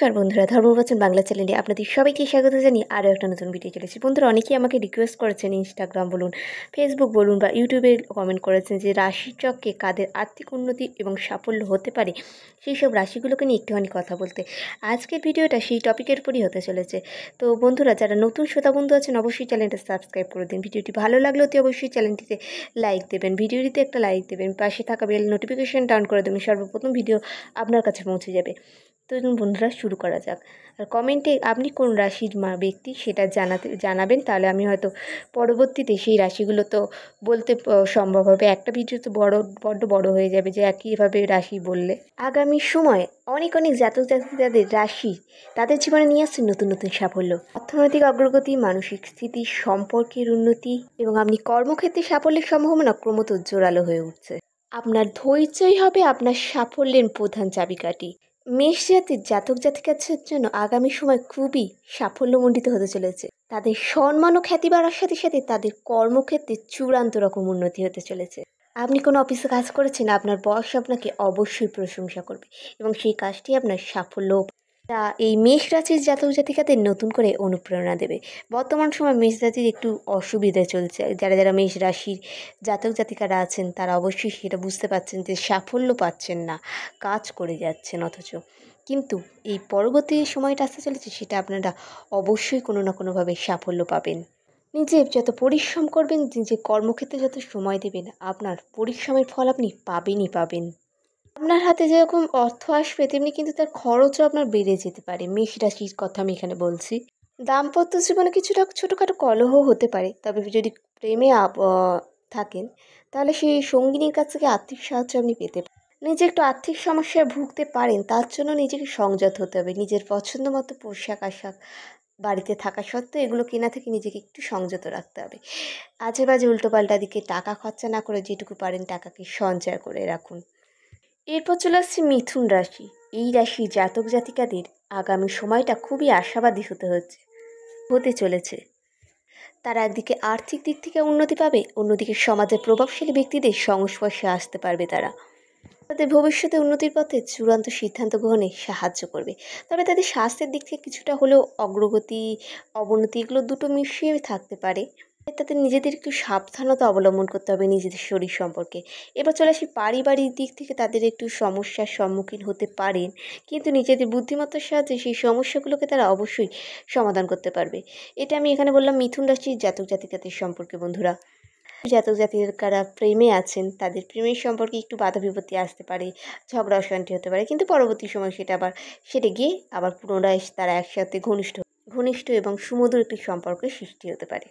বন্ধুরা, ধর্মবচন বাংলা চ্যানেলে আপনাদের সবাইকে স্বাগত জানিয়ে আরও একটা নতুন ভিডিও চলেছি। বন্ধুরা, অনেকেই আমাকে রিকোয়েস্ট করেছেন, ইনস্টাগ্রাম বলুন, ফেসবুক বলুন বা ইউটিউবে কমেন্ট করেছেন যে রাশিচক্রে কাদের আর্থিক উন্নতি এবং সাফল্য হতে পারে সেই সব রাশিগুলোকে নিয়ে একটুখানি কথা বলতে। আজকের ভিডিওটা সেই টপিকের উপরই হতে চলেছে। তো বন্ধুরা, যারা নতুন শ্রোতা বন্ধু আছেন অবশ্যই চ্যানেলটা সাবস্ক্রাইব করে দিন। ভিডিওটি ভালো লাগলে অতি অবশ্যই চ্যানেলটিতে লাইক দেবেন, ভিডিওটিতে একটা লাইক দেবেন, পাশে থাকা বেল নোটিফিকেশন ডাউন করে দেবেন, সর্বপ্রথম ভিডিও আপনার কাছে পৌঁছে যাবে। তো বন্ধুরা, শুরু করা যাক। আর কমেন্টে আপনি কোন রাশির ব্যক্তি সেটা জানাবেন, তাহলে আমি হয়তো পরবর্তীতে সেই রাশিগুলো তো বলতে সম্ভব হবে। একটা ভিডিও তো বড্ড বড় হয়ে যাবে যে একইভাবে রাশি বললে। আগামী সময়ে অনেক অনেক জাতক জাতিকাদের রাশি তাদের জীবনে নিয়ে আসছে নতুন নতুন সাফল্য, অর্থনৈতিক অগ্রগতি, মানসিক স্থিতি, সম্পর্কের উন্নতি এবং আপনি কর্মক্ষেত্রে সাফল্যের সম্ভাবনা ক্রমশ জোরালো হয়ে উঠছে। আপনার ধৈর্যই হবে আপনার সাফল্যের প্রধান চাবিকাঠি। মেষ জাতির জাতক জাতিকাদের জন্য আগামী সময় খুবই সাফল্যমণ্ডিত হতে চলেছে। তাদের সম্মান ও খ্যাতি বাড়ার সাথে সাথে তাদের কর্মক্ষেত্রে চূড়ান্ত রকম উন্নতি হতে চলেছে। আপনি কোনো অফিসে কাজ করেছেন, আপনার বস আপনাকে অবশ্যই প্রশংসা করবে এবং সেই কাজটি আপনার সাফল্য তা এই মেষ রাশির জাতক জাতিকাদের নতুন করে অনুপ্রেরণা দেবে। বর্তমান সময় মেষ রাশির একটু অসুবিধা চলছে। যারা যারা মেষ রাশির জাতক জাতিকারা আছেন তারা অবশ্যই সেটা বুঝতে পারছেন যে সাফল্য পাচ্ছেন না, কাজ করে যাচ্ছেন অথচ। কিন্তু এই পরবর্তী সময়টা আসতে চলেছে, সেটা আপনারা অবশ্যই কোনো না কোনোভাবে সাফল্য পাবেন। নিজে যত পরিশ্রম করবেন, নিজের কর্মক্ষেত্রে যত সময় দেবেন, আপনার পরিশ্রমের ফল আপনি পাবেনই পাবেন। আপনার হাতে যেরকম অর্থ আসবে তেমনি কিন্তু তার খরচও আপনার বেড়ে যেতে পারে। মেষ রাশির কথা আমি এখানে বলছি। দাম্পত্য জীবনে কিছুটা ছোটোখাটো কলহ হতে পারে, তবে যদি প্রেমে থাকেন তাহলে সেই সঙ্গিনীর কাছ থেকে আর্থিক সাহায্য আপনি পেতে পারেন। নিজে একটু আর্থিক সমস্যায় ভুগতে পারেন, তার জন্য নিজেকে সংযত হতে হবে। নিজের পছন্দ মতো পোশাক আশাক বাড়িতে থাকা সত্ত্বেও এগুলো কেনা থেকে নিজেকে একটু সংযত রাখতে হবে। আজে বাজে উল্টোপাল্টা দিকে টাকা খরচা না করে যেটুকু পারেন টাকাকে সঞ্চয় করে রাখুন। এরপর চলে আসছে মিথুন রাশি। এই রাশির জাতক জাতিকাদের আগামী সময়টা খুবই আশাবাদী হতে চলেছে। তারা একদিকে আর্থিক দিক থেকে উন্নতি পাবে, অন্যদিকে সমাজের প্রভাবশালী ব্যক্তিদের সংস্পর্শে আসতে পারবে তারা। তাদের ভবিষ্যতে উন্নতির পথে চূড়ান্ত সিদ্ধান্ত গ্রহণে সাহায্য করবে। তবে তাদের স্বাস্থ্যের দিক থেকে কিছুটা হলেও অগ্রগতি অবনতি এগুলো দুটো মিশিয়ে থাকতে পারে। তাদের নিজেদের একটু সাবধানতা অবলম্বন করতে হবে নিজেদের শরীর সম্পর্কে। এবার চলে আসি পারিবারিক দিক থেকে তাদের একটু সমস্যার সম্মুখীন হতে পারেন, কিন্তু নিজেদের বুদ্ধিমত্তার সাহায্যে সেই সমস্যাগুলোকে তারা অবশ্যই সমাধান করতে পারবে। এটা আমি এখানে বললাম মিথুন রাশির জাতক জাতিকাদের সম্পর্কে। বন্ধুরা, জাতক জাতিকারা প্রেমে আছেন, তাদের প্রেমের সম্পর্কে একটু বাধা বিপত্তি আসতে পারে, ঝগড়া অশান্তি হতে পারে, কিন্তু পরবর্তী সময় সেটা আবার সেরে গিয়ে আবার পুনরায় তারা একসাথে ঘনিষ্ঠ ঘনিষ্ঠ এবং সুমধুর একটি সম্পর্কের সৃষ্টি হতে পারে।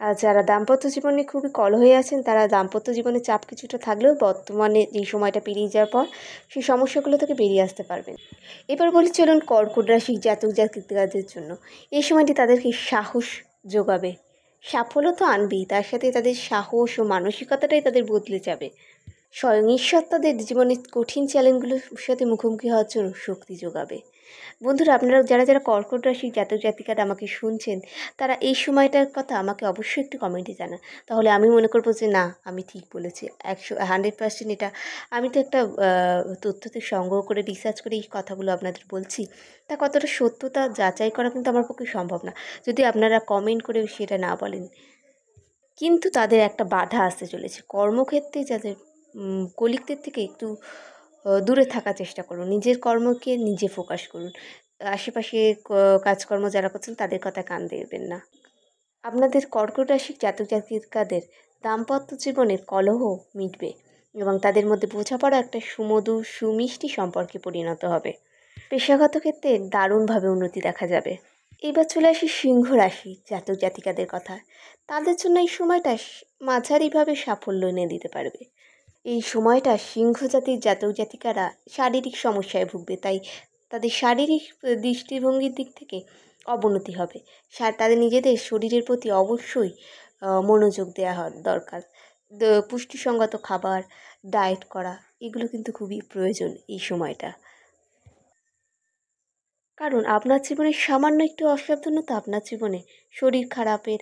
আর যারা দাম্পত্য জীবনে খুবই হয়ে আছেন, তারা দাম্পত্য জীবনে চাপ কিছুটা থাকলেও বর্তমানে এই সময়টা পেরিয়ে যাওয়ার পর সেই সমস্যাগুলো থেকে বেরিয়ে আসতে পারবেন। এবার বলি চলুন কর্কট রাশির জাতক জাতিকাদের জন্য এই সময়টি তাদেরকে সাহস যোগাবে। সাফল্য তো আনবেই, তার সাথে তাদের সাহস ও মানসিকতাটাই তাদের বদলে যাবে। স্বয়ং ঈশ্বর তাদের জীবনের কঠিন চ্যালেঞ্জগুলোর সাথে মুখোমুখি হওয়ার জন্য শক্তি যোগাবে। বন্ধুরা, আপনারা যারা যারা কর্কট রাশির জাতক জাতিকারা আমাকে শুনছেন, তারা এই সময়টার কথা আমাকে অবশ্যই একটু কমেন্টে জানান। তাহলে আমি মনে করবো যে না, আমি ঠিক বলেছি। 100% এটা আমি তো একটা তথ্যতে সংগ্রহ করে রিসার্চ করে এই কথাগুলো আপনাদের বলছি। তা কতটা সত্যতা যাচাই করা কিন্তু আমার পক্ষে সম্ভব না, যদি আপনারা কমেন্ট করে সেটা না বলেন। কিন্তু তাদের একটা বাধা আসতে চলেছে কর্মক্ষেত্রে, যাদের কলিগদের থেকে একটু দূরে থাকার চেষ্টা করুন। নিজের কর্মকে নিজে ফোকাস করুন। আশেপাশে কাজকর্ম যারা করছেন তাদের কথা কান দেবেন না। আপনাদের কর্কট রাশির জাতক জাতিকাদের দাম্পত্য জীবনের কলহ মিটবে এবং তাদের মধ্যে বোঝাপড়া একটা সুমধুর সুমিষ্টি সম্পর্কে পরিণত হবে। পেশাগত ক্ষেত্রে দারুণভাবে উন্নতি দেখা যাবে। এবার চলে আসি সিংহ রাশি জাতক জাতিকাদের কথা। তাদের জন্য এই সময়টা মাঝারিভাবে সাফল্য এনে দিতে পারবে। এই সময়টা সিংহ জাতির জাতক জাতিকারা শারীরিক সমস্যায় ভুগবে, তাই তাদের শারীরিক দৃষ্টিভঙ্গির দিক থেকে অবনতি হবে। তাদের নিজেদের শরীরের প্রতি অবশ্যই মনোযোগ দেওয়া দরকার। পুষ্টিসঙ্গত খাবার, ডায়েট করা এগুলো কিন্তু খুবই প্রয়োজন এই সময়টা। কারণ আপনার জীবনে সামান্য একটু অসাবধানতা আপনার জীবনে শরীর খারাপের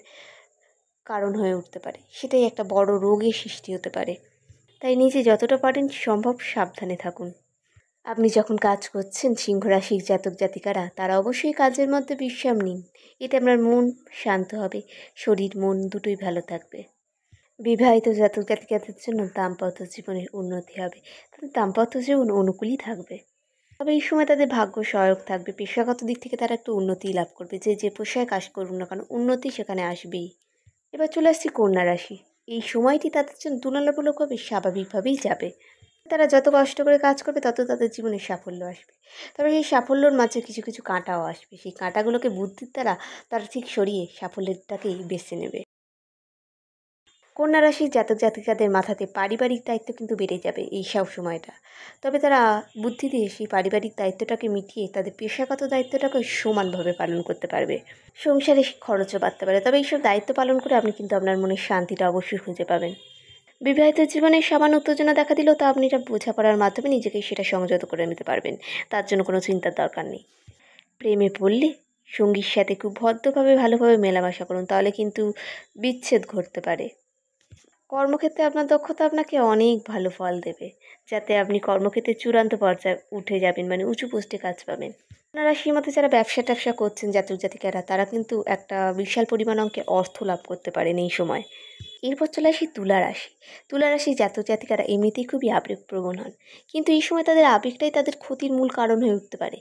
কারণ হয়ে উঠতে পারে, সেটাই একটা বড় রোগের সৃষ্টি হতে পারে। তাই নিজে যতটা পারেন সম্ভব সাবধানে থাকুন। আপনি যখন কাজ করছেন সিংহ রাশির জাতক জাতিকারা তারা অবশ্যই কাজের মধ্যে বিশ্রাম নিন। এতে আপনার মন শান্ত হবে, শরীর মন দুটোই ভালো থাকবে। বিবাহিত জাতক জাতিকাদের জন্য দাম্পত্য জীবনের উন্নতি হবে, তাদের দাম্পত্য জীবন অনুকূলই থাকবে। তবে এই সময় তাদের ভাগ্য সহায়ক থাকবে, পেশাগত দিক থেকে তারা একটু উন্নতি লাভ করবে, যে যে পেশায় কাজ করুন না কেন উন্নতি সেখানে আসবেই। এবার চলে আসছি কন্যা রাশি। এই সময়টি তাদের জন্য তুলনামূলকভাবে স্বাভাবিকভাবেই যাবে। তারা যত কষ্ট করে কাজ করবে তত তাদের জীবনে সাফল্য আসবে। তবে এই সাফল্যর মাঝে কিছু কিছু কাঁটাও আসবে, সেই কাঁটাগুলোকে বুদ্ধির দ্বারা তারা ঠিক সরিয়ে সাফল্যটাকেই বেছে নেবে। কন্যা রাশির জাতক জাতিকাদের মাথাতে পারিবারিক দায়িত্ব কিন্তু বেড়ে যাবে এই সব সময়টা। তবে তারা বুদ্ধি দিয়ে সেই পারিবারিক দায়িত্বটাকে মিটিয়ে তাদের পেশাগত দায়িত্বটাকে সমানভাবে পালন করতে পারবে। সংসারে খরচও বাড়তে পারে, তবে এইসব দায়িত্ব পালন করে আপনি কিন্তু আপনার মনের শান্তিটা অবশ্যই খুঁজে পাবেন। বিবাহিত জীবনে সামান্য উত্তেজনা দেখা দিলেও তা আপনি এটা বোঝাপড়ার মাধ্যমে নিজেকে সেটা সংযত করে নিতে পারবেন। তার জন্য কোনো চিন্তার দরকার নেই। প্রেমে পড়লে সঙ্গীর সাথে খুব ভদ্রভাবে ভালোভাবে মেলামেশা করুন, তাহলে কিন্তু বিচ্ছেদ ঘটতে পারে। কর্মক্ষেত্রে আপনার দক্ষতা আপনাকে অনেক ভালো ফল দেবে, যাতে আপনি কর্মক্ষেত্রে চূড়ান্ত পর্যায়ে উঠে যাবেন, মানে উঁচু পোস্টে কাজ পাবেন। আপনার রাশির মধ্যে যারা ব্যবসা ট্যাবসা করছেন জাতক জাতিকারা তারা কিন্তু একটা বিশাল পরিমাণ অঙ্কে অর্থ লাভ করতে পারেন এই সময়। এরপর চলে আসি তুলা রাশি। তুলা রাশির জাতক জাতিকারা এমনিতেই খুবই আবেগপ্রবণ হন, কিন্তু এই সময় তাদের আবেগটাই তাদের ক্ষতির মূল কারণ হয়ে উঠতে পারে।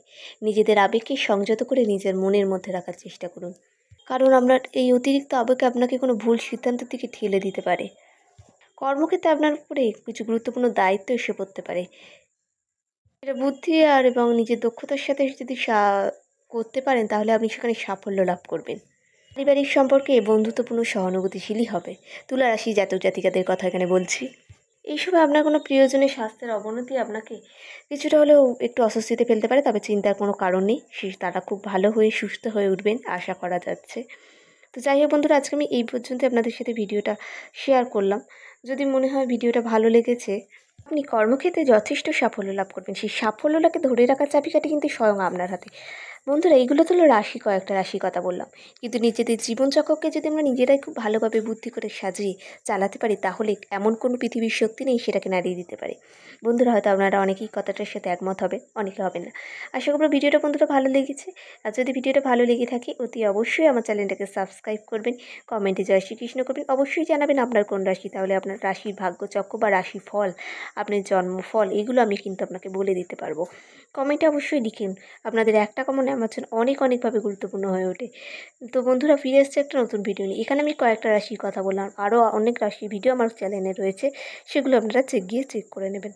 নিজেদের আবেগকে সংযত করে নিজের মনের মধ্যে রাখার চেষ্টা করুন, কারণ আপনার এই অতিরিক্ত আবেগ আপনাকে কোনো ভুল সিদ্ধান্তের দিকে ঠেলে দিতে পারে। কর্মক্ষেত্রে আপনার উপরে কিছু গুরুত্বপূর্ণ দায়িত্ব এসে পড়তে পারে, এটা বুদ্ধি আর এবং নিজের দক্ষতার সাথে যদি করতে পারেন তাহলে আপনি সেখানে সাফল্য লাভ করবেন। পারিবারিক সম্পর্কে বন্ধুত্বপূর্ণ সহানুভূতিশীলই হবে। তুলা রাশি জাতক জাতিকাদের কথা এখানে বলছি। এই সময় আপনার কোনো প্রিয়জনের স্বাস্থ্যের অবনতি আপনাকে কিছুটা হলেও একটু অস্বস্তিতে ফেলতে পারে, তবে চিন্তার কোনো কারণ নেই, তারা খুব ভালো হয়ে সুস্থ হয়ে উঠবেন আশা করা যাচ্ছে। তো যাই হোক বন্ধুরা, আজকে আমি এই পর্যন্ত আপনাদের সাথে ভিডিওটা শেয়ার করলাম। যদি মনে হয় ভিডিওটা ভালো লেগেছে, আপনি কর্মক্ষেত্রে যথেষ্ট সাফল্য লাভ করবেন, সেই সাফল্যটাকে ধরে রাখার চাবিকাঠি কিন্তু স্বয়ং আপনার হাতে। বন্ধুরা, এগুলো তো হলো কয়েকটা রাশির কথা বললাম, কিন্তু নিজেদের জীবনচক্রকে যদি আমরা নিজেরাই খুব ভালোভাবে বুদ্ধি করে সাজিয়ে চালাতে পারি তাহলে এমন কোনো পৃথিবীর শক্তি নেই সেটাকে নাড়িয়ে দিতে পারে। বন্ধুরা, হয়তো আপনারা অনেকেই কথাটার সাথে একমত হবে, অনেকে হবেন না। আশা করব ভিডিওটা বন্ধুরা ভালো লেগেছে। আর যদি ভিডিওটা ভালো লেগে থাকে অতি অবশ্যই আমার চ্যানেলটাকে সাবস্ক্রাইব করবেন, কমেন্টে জয় শ্রীকৃষ্ণ করবেন, অবশ্যই জানাবেন আপনার কোন রাশি, তাহলে আপনার রাশির ভাগ্যচক্র বা রাশি ফল, আপনার জন্মফল এগুলো আমি কিন্তু আপনাকে বলে দিতে পারবো। কমেন্টে অবশ্যই লিখুন, আপনাদের একটা কমেন্ট আমার জন্য অনেক অনেকভাবে গুরুত্বপূর্ণ হয়ে ওঠে। তো বন্ধুরা, ফিরে এসছে একটা নতুন ভিডিও নিয়ে। এখানে আমি কয়েকটা রাশির কথা বললাম, আরও অনেক রাশির ভিডিও আমার চ্যানেলে রয়েছে, সেগুলো আপনারা চেক করে নেবেন।